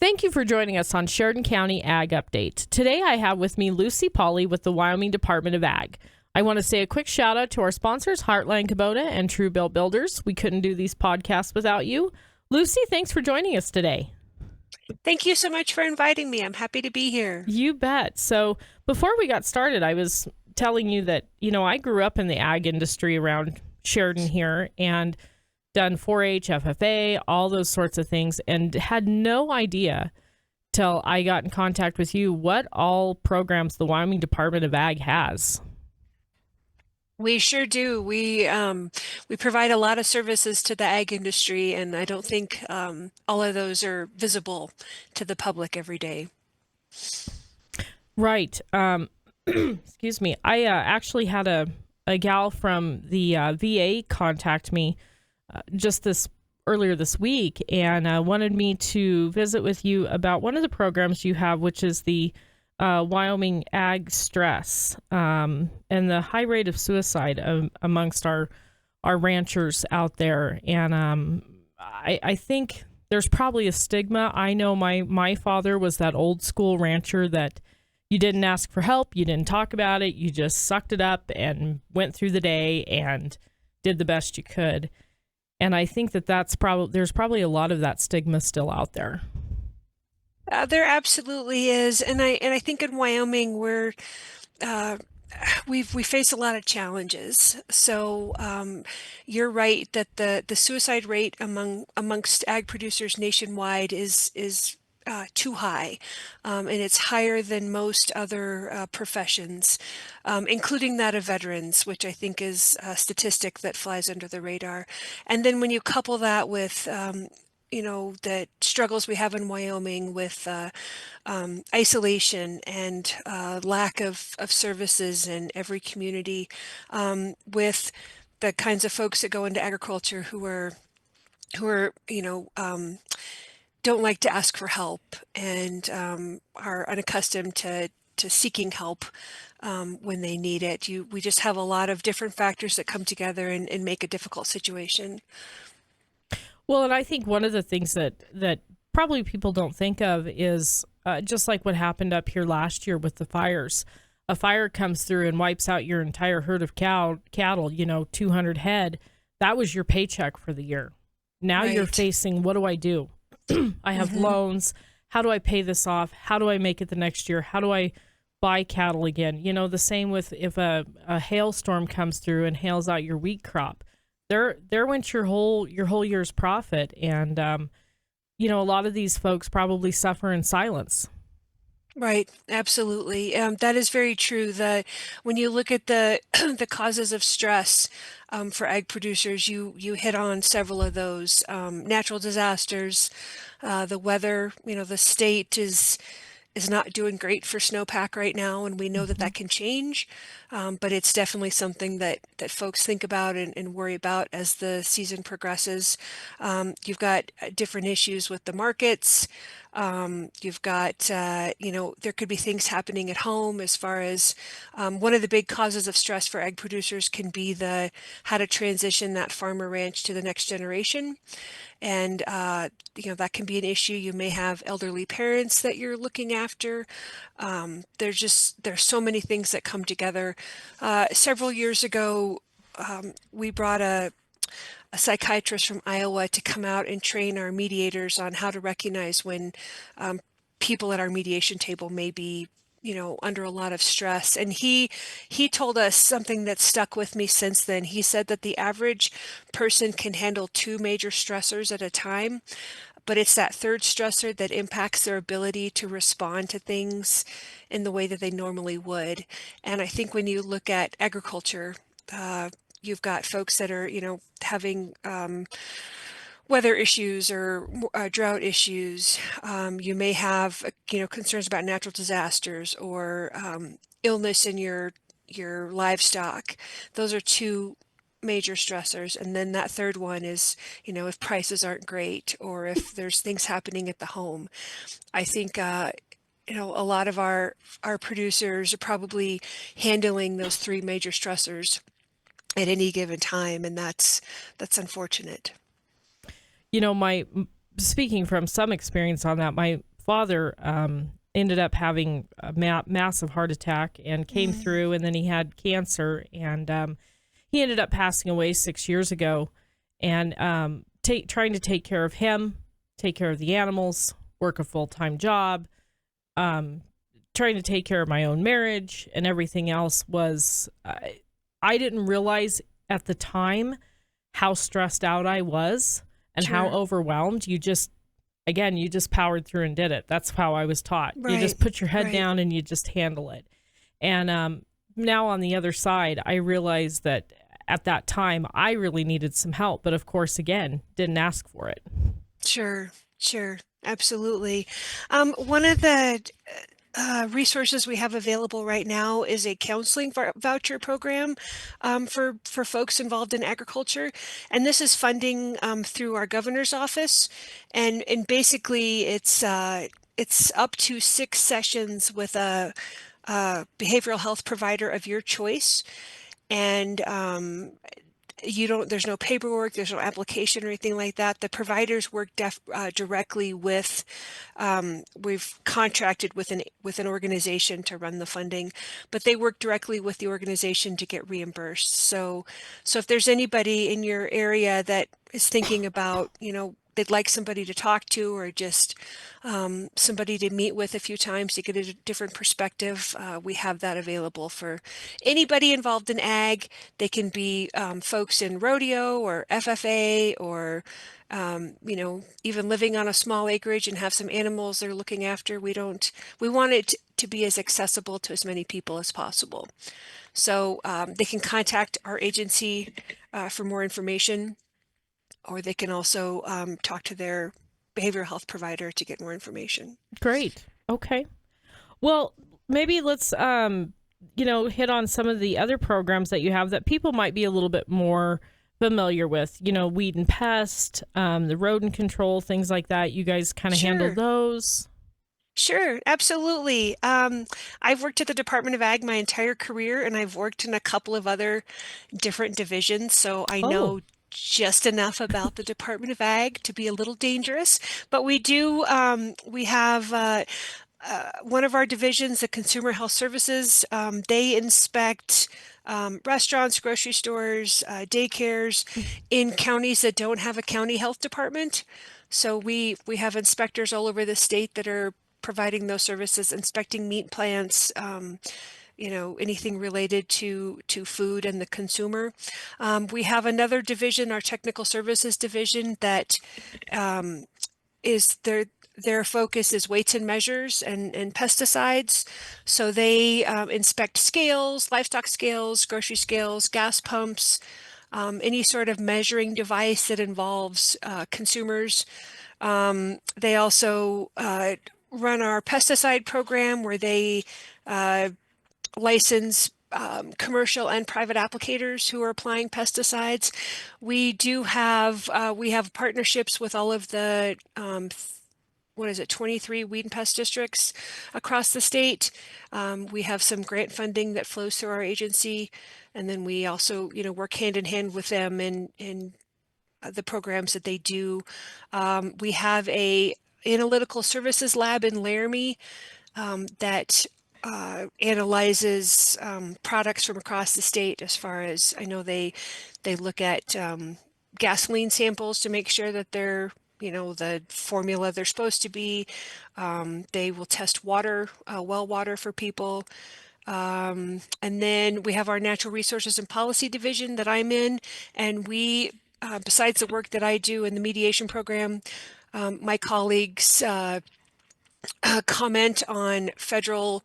Thank you for joining us on Sheridan County Ag Update. Today I have with me Lucy Pauley with the Wyoming Department of Ag. I want to say a quick shout out to our sponsors, Heartland Kubota and True Built Builders. We couldn't do these podcasts without you. Lucy, thanks for joining us today. Thank you so much for inviting me. I'm happy to be here. You bet. So before we got started, I was telling you that, I grew up in the ag industry around Sheridan here and done 4-H, FFA, all those sorts of things, and had no idea till I got in contact with you what all programs the Wyoming Department of Ag has. We sure do. We provide a lot of services to the ag industry, and I don't think all of those are visible to the public every day. Right. Excuse me. I actually had a gal from the VA contact me just earlier this week and wanted me to visit with you about one of the programs you have, which is the Wyoming Ag Stress and the high rate of suicide amongst our ranchers out there. And I think there's probably a stigma. I know my father was that old school rancher that you didn't ask for help, you didn't talk about it, you just sucked it up and went through the day and did the best you could. And I think there's probably a lot of that stigma still out there. There absolutely is, and I think in Wyoming we face a lot of challenges. So you're right that the suicide rate amongst ag producers nationwide is too high, and it's higher than most other professions, including that of veterans, which I think is a statistic that flies under the radar. And then when you couple that with the struggles we have in Wyoming with isolation and lack of services in every community, with the kinds of folks that go into agriculture who are don't like to ask for help and are unaccustomed to seeking help when they need it. We just have a lot of different factors that come together and make a difficult situation. Well, and I think one of the things that probably people don't think of is just like what happened up here last year with the fires. A fire comes through and wipes out your entire herd of cattle, 200 head. That was your paycheck for the year. Now Right. You're facing, what do I do? I have loans. How do I pay this off? How do I make it the next year? How do I buy cattle again? The same with if a hailstorm comes through and hails out your wheat crop. There went your whole year's profit, and a lot of these folks probably suffer in silence. Right, absolutely. That is very true. When you look at the the causes of stress for ag producers, you hit on several of those. Natural disasters, the weather. The state is not doing great for snowpack right now, and we know that can change. But it's definitely something that folks think about and worry about as the season progresses. You've got different issues with the markets. You've got, there could be things happening at home as far as one of the big causes of stress for ag producers can be how to transition that farmer ranch to the next generation. And, that can be an issue. You may have elderly parents that you're looking after. There's so many things that come together. Several years ago, we brought a psychiatrist from Iowa to come out and train our mediators on how to recognize when people at our mediation table may be under a lot of stress. And he told us something that stuck with me since then. He said that the average person can handle 2 major stressors at a time, but it's that third stressor that impacts their ability to respond to things in the way that they normally would. And I think when you look at agriculture, you've got folks that are, having weather issues or drought issues. You may have, concerns about natural disasters or illness in your livestock. Those are 2 major stressors. And then that third one is, if prices aren't great or if there's things happening at the home. I think, a lot of our producers are probably handling those 3 major stressors at any given time, and that's unfortunate. Speaking from some experience on that, my father ended up having a massive heart attack and came through, and then he had cancer, and he ended up passing away 6 years ago. And trying to take care of him, take care of the animals, work a full-time job, trying to take care of my own marriage and everything else was, I didn't realize at the time how stressed out I was and how overwhelmed. You just powered through and did it. That's how I was taught. Right. You just put your head down and you just handle it. And now on the other side, I realized that at that time, I really needed some help. But of course, again, didn't ask for it. Sure, absolutely. One of the resources we have available right now is a counseling voucher program for folks involved in agriculture, and this is funding through our governor's office, and basically it's up to 6 sessions with a behavioral health provider of your choice, and there's no paperwork, there's no application or anything like that. The providers work directly with, we've contracted with an organization to run the funding, but they work directly with the organization to get reimbursed. So if there's anybody in your area that is thinking about, they'd like somebody to talk to, or just somebody to meet with a few times to get a different perspective, we have that available for anybody involved in ag. They can be folks in rodeo or FFA, or even living on a small acreage and have some animals they're looking after. We want it to be as accessible to as many people as possible. So they can contact our agency for more information, or they can also talk to their behavioral health provider to get more information. Great. Okay. Well, maybe let's, hit on some of the other programs that you have that people might be a little bit more familiar with, weed and pest, the rodent control, things like that. You guys kind of handle those? Sure, absolutely. I've worked at the Department of Ag my entire career, and I've worked in a couple of other different divisions, so I know just enough about the Department of Ag to be a little dangerous. But we have one of our divisions, the Consumer Health Services. They inspect restaurants, grocery stores, daycares in counties that don't have a county health department. So we have inspectors all over the state that are providing those services, inspecting meat plants, anything related to food and the consumer. We have another division, our Technical Services Division, that is their focus is weights and measures and pesticides. So they inspect scales, livestock scales, grocery scales, gas pumps, any sort of measuring device that involves consumers. They also run our pesticide program, where they license commercial and private applicators who are applying pesticides. We have partnerships with all of the 23 weed and pest districts across the state. We have some grant funding that flows through our agency, and then we also work hand in hand with them in the programs that they do. We have a analytical services lab in Laramie that analyzes products from across the state. As far as I know, they look at gasoline samples to make sure that they're the formula they're supposed to be. They will test water, well water for people. And then we have our Natural Resources and Policy Division that I'm in, and we, besides the work that I do in the mediation program, my colleagues comment on federal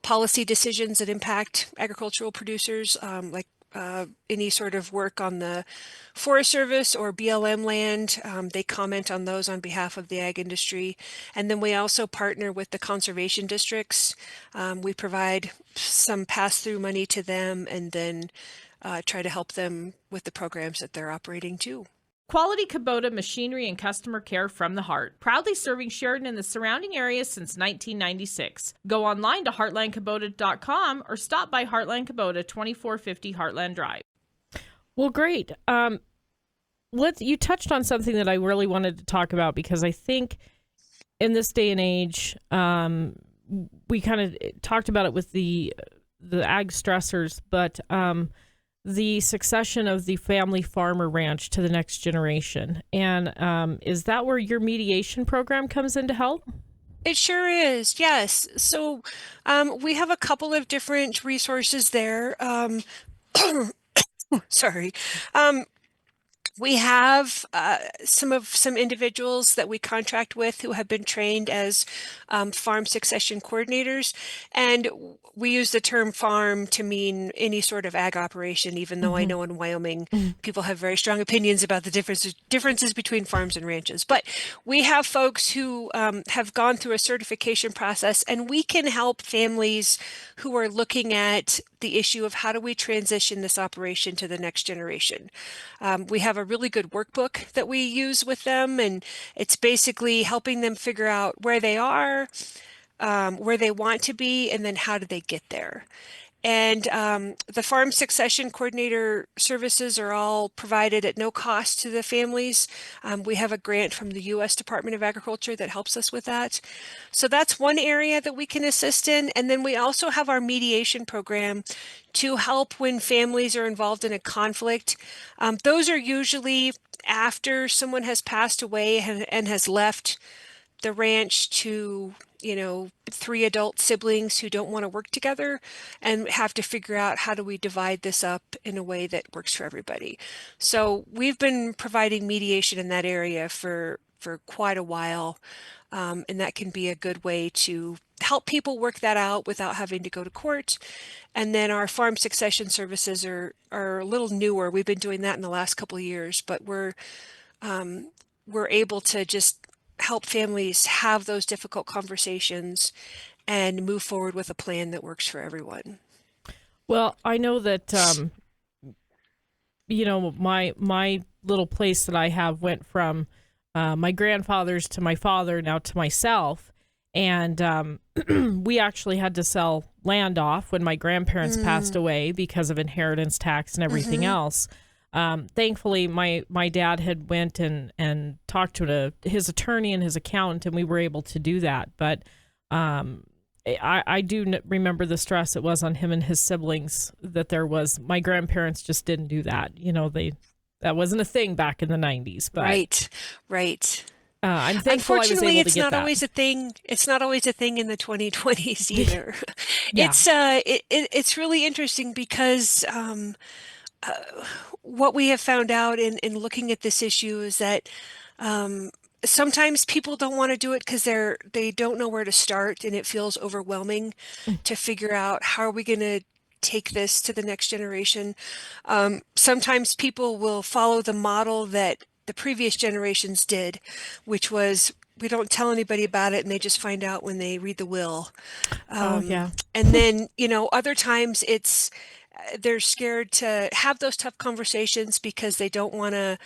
policy decisions that impact agricultural producers, like any sort of work on the Forest Service or BLM land. They comment on those on behalf of the ag industry. And then we also partner with the conservation districts. We provide some pass-through money to them, and then try to help them with the programs that they're operating too. Quality Kubota machinery and customer care from the heart. Proudly serving Sheridan and the surrounding area since 1996. Go online to heartlandkubota.com or stop by Heartland Kubota, 2450 Heartland Drive. Well, great. You touched on something that I really wanted to talk about, because I think in this day and age, we kind of talked about it with the ag stressors, but the succession of the family farm or ranch to the next generation. And is that where your mediation program comes in to help? It sure is, yes. So we have a couple of different resources there. Sorry. We have some individuals that we contract with who have been trained as farm succession coordinators, and we use the term farm to mean any sort of ag operation, even though I know in Wyoming people have very strong opinions about the differences between farms and ranches. But we have folks who have gone through a certification process, and we can help families who are looking at the issue of how do we transition this operation to the next generation. We have a really good workbook that we use with them, and it's basically helping them figure out where they are, where they want to be, and then how do they get there. And the farm succession coordinator services are all provided at no cost to the families. We have a grant from the U.S. Department of Agriculture that helps us with that. So that's one area that we can assist in. And then we also have our mediation program to help when families are involved in a conflict. Those are usually after someone has passed away and has left the ranch to, 3 adult siblings who don't want to work together and have to figure out how do we divide this up in a way that works for everybody. So we've been providing mediation in that area for quite a while. And that can be a good way to help people work that out without having to go to court. And then our farm succession services are a little newer. We've been doing that in the last couple of years, but we're able to just help families have those difficult conversations and move forward with a plan that works for everyone. Well, I know that, my little place that I have went from my grandfather's to my father, now to myself. And we actually had to sell land off when my grandparents passed away because of inheritance tax and everything else. Thankfully, my dad had went and talked to his attorney and his accountant, and we were able to do that. But I do remember the stress it was on him and his siblings that there was. My grandparents just didn't do that. That wasn't a thing back in the 90s. But, right. I'm thankful I was able to get that. Unfortunately, it's not always a thing. It's not always a thing in the 2020s either. Yeah. It's really interesting because what we have found out in looking at this issue is that sometimes people don't want to do it because they don't know where to start, and it feels overwhelming to figure out how are we going to take this to the next generation. Sometimes people will follow the model that the previous generations did, which was we don't tell anybody about it and they just find out when they read the will. Yeah. And then, other times they're scared to have those tough conversations because they don't want to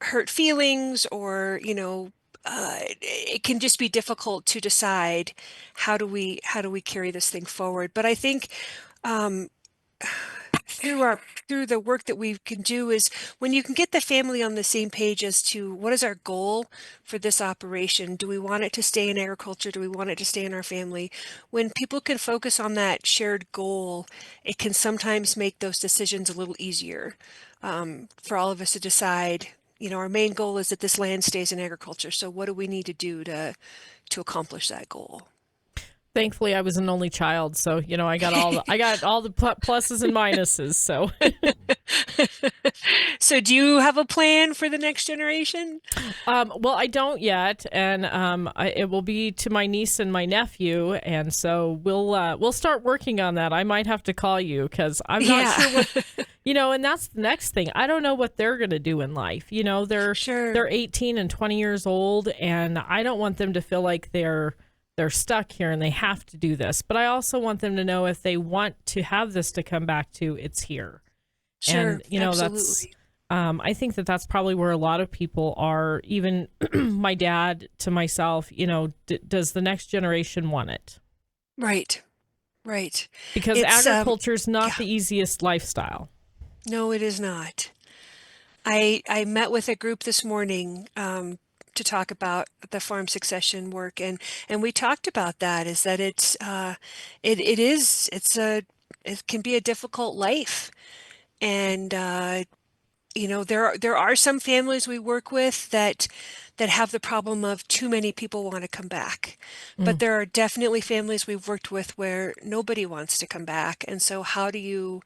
hurt feelings, or it can just be difficult to decide how do we carry this thing forward. But I think through the work that we can do is when you can get the family on the same page as to what is our goal for this operation. Do we want it to stay in agriculture? Do we want it to stay in our family? When people can focus on that shared goal, it can sometimes make those decisions a little easier for all of us to decide. Our main goal is that this land stays in agriculture. So what do we need to do to accomplish that goal? Thankfully, I was an only child, so I got all the pluses and minuses. So, so do you have a plan for the next generation? Well, I don't yet, and it will be to my niece and my nephew, and so we'll start working on that. I might have to call you because I'm not sure what and that's the next thing. I don't know what they're going to do in life. They're 18 and 20 years old, and I don't want them to feel like they're stuck here and they have to do this. But I also want them to know if they want to have this to come back to, it's here. Sure, and, absolutely. I think that's probably where a lot of people are, even my dad to myself, does the next generation want it? Right. Because agriculture is not the easiest lifestyle. No, it is not. I met with a group this morning to talk about the farm succession work, and we talked about that, is that it can be a difficult life. And there are some families we work with that have the problem of too many people want to come back. But Mm. there are definitely families we've worked with where nobody wants to come back. And so how do you,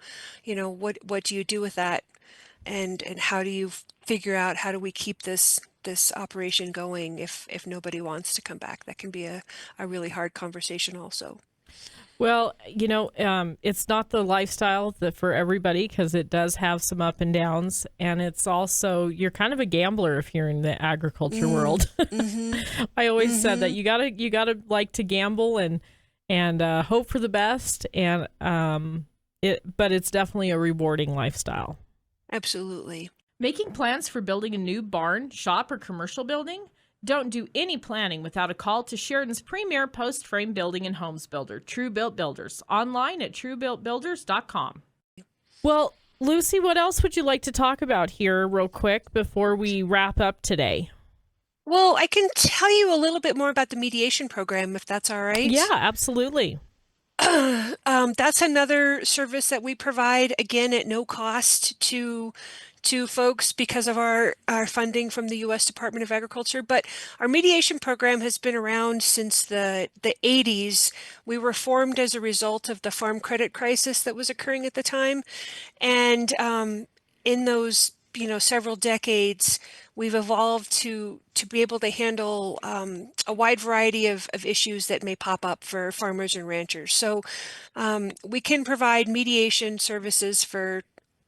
what do you do with that? And how do you figure out, how do we keep this operation going if nobody wants to come back? That can be a really hard conversation also. Well, it's not the lifestyle that for everybody, because it does have some up and downs, and it's also, you're kind of a gambler if you're in the agriculture world. I always said that you gotta like to gamble and hope for the best, and but it's definitely a rewarding lifestyle. Absolutely. Making plans for building a new barn, shop, or commercial building? Don't do any planning without a call to Sheridan's premier post-frame building and homes builder, True Built Builders, online at truebuiltbuilders.com. Well, Lucy, what else would you like to talk about here real quick before we wrap up today? Well, I can tell you a little bit more about the mediation program, if that's all right. Yeah, absolutely. That's another service that we provide, again, at no cost to folks because of our funding from the U.S. Department of Agriculture. But our mediation program has been around since the 80s. We were formed as a result of the farm credit crisis that was occurring at the time. And in those several decades, we've evolved to be able to handle a wide variety of issues that may pop up for farmers and ranchers. So we can provide mediation services for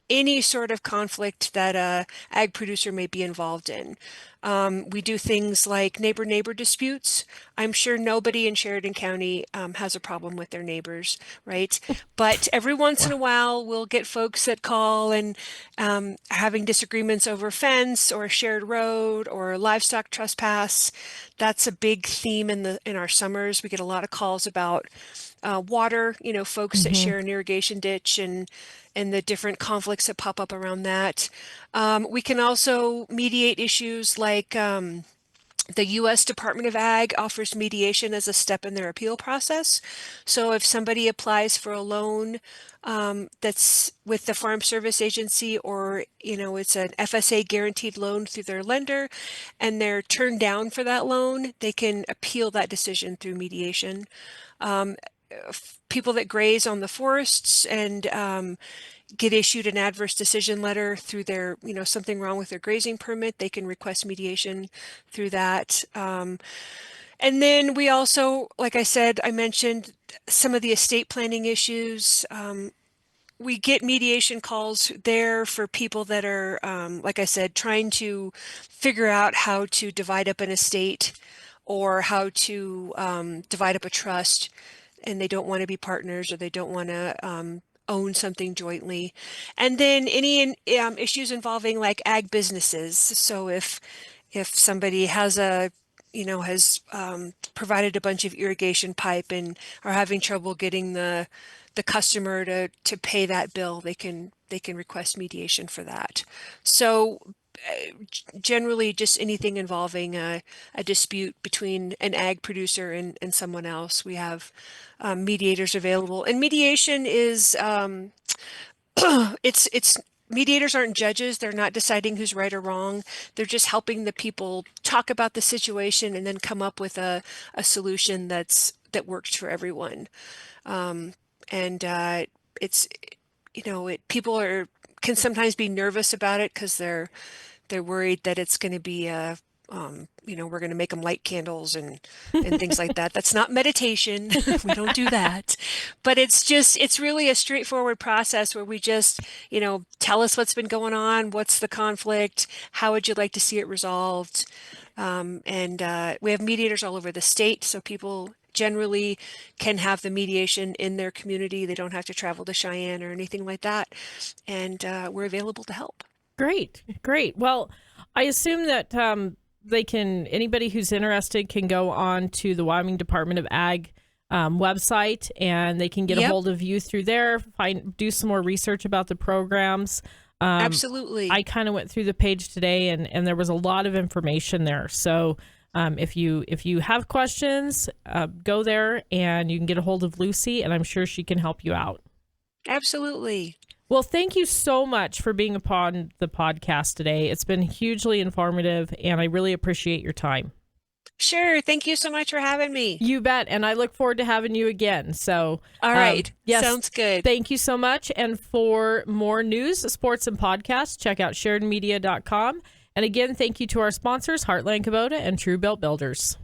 any sort of conflict that a ag producer may be involved in. We do things like neighbor disputes. I'm sure nobody in Sheridan County has a problem with their neighbors, right? But every once in a while, we'll get folks that call and having disagreements over fence or a shared road or livestock trespass. That's a big theme in our summers. We get a lot of calls about water, folks that share an irrigation ditch and the different conflicts that pop up around that. We can also mediate issues like the U.S. Department of Ag offers mediation as a step in their appeal process. So if somebody applies for a loan that's with the Farm Service Agency, or it's an FSA guaranteed loan through their lender, and they're turned down for that loan, they can appeal that decision through mediation. People that graze on the forests and get issued an adverse decision letter through their, something wrong with their grazing permit, they can request mediation through that. And then we also, like I mentioned some of the estate planning issues. We get mediation calls there for people that are, like I said, trying to figure out how to divide up an estate or how to divide up a trust, and they don't want to be partners, or they don't want to own something jointly. And then any issues involving like ag businesses. So if somebody has has provided a bunch of irrigation pipe and are having trouble getting the customer to pay that bill, they can request mediation for that. So generally just anything involving a dispute between an ag producer and someone else, we have mediators available. And mediation is it's mediators aren't judges. They're not deciding who's right or wrong. They're just helping the people talk about the situation and then come up with a solution that works for everyone. It's people can sometimes be nervous about it because they're worried that it's going to be we're going to make them light candles and things like that. That's not meditation. We don't do that. But it's really a straightforward process where we just, tell us what's been going on, what's the conflict, how would you like to see it resolved? We have mediators all over the state, so people generally can have the mediation in their community. They don't have to travel to Cheyenne or anything like that. And we're available to help. Great. Well, I assume that anybody who's interested can go on to the Wyoming Department of Ag website, and they can get a hold of you through there, do some more research about the programs. Absolutely. I kind of went through the page today, and there was a lot of information there. So if you have questions, go there and you can get a hold of Lucy, and I'm sure she can help you out. Absolutely. Well, thank you so much for being upon the podcast today. It's been hugely informative, and I really appreciate your time. Sure. Thank you so much for having me. You bet. And I look forward to having you again. So, All right. Yes, Sounds good. Thank you so much. And for more news, sports, and podcasts, check out SheridanMedia.com. And again, thank you to our sponsors, Heartland Kubota and True Belt Builders.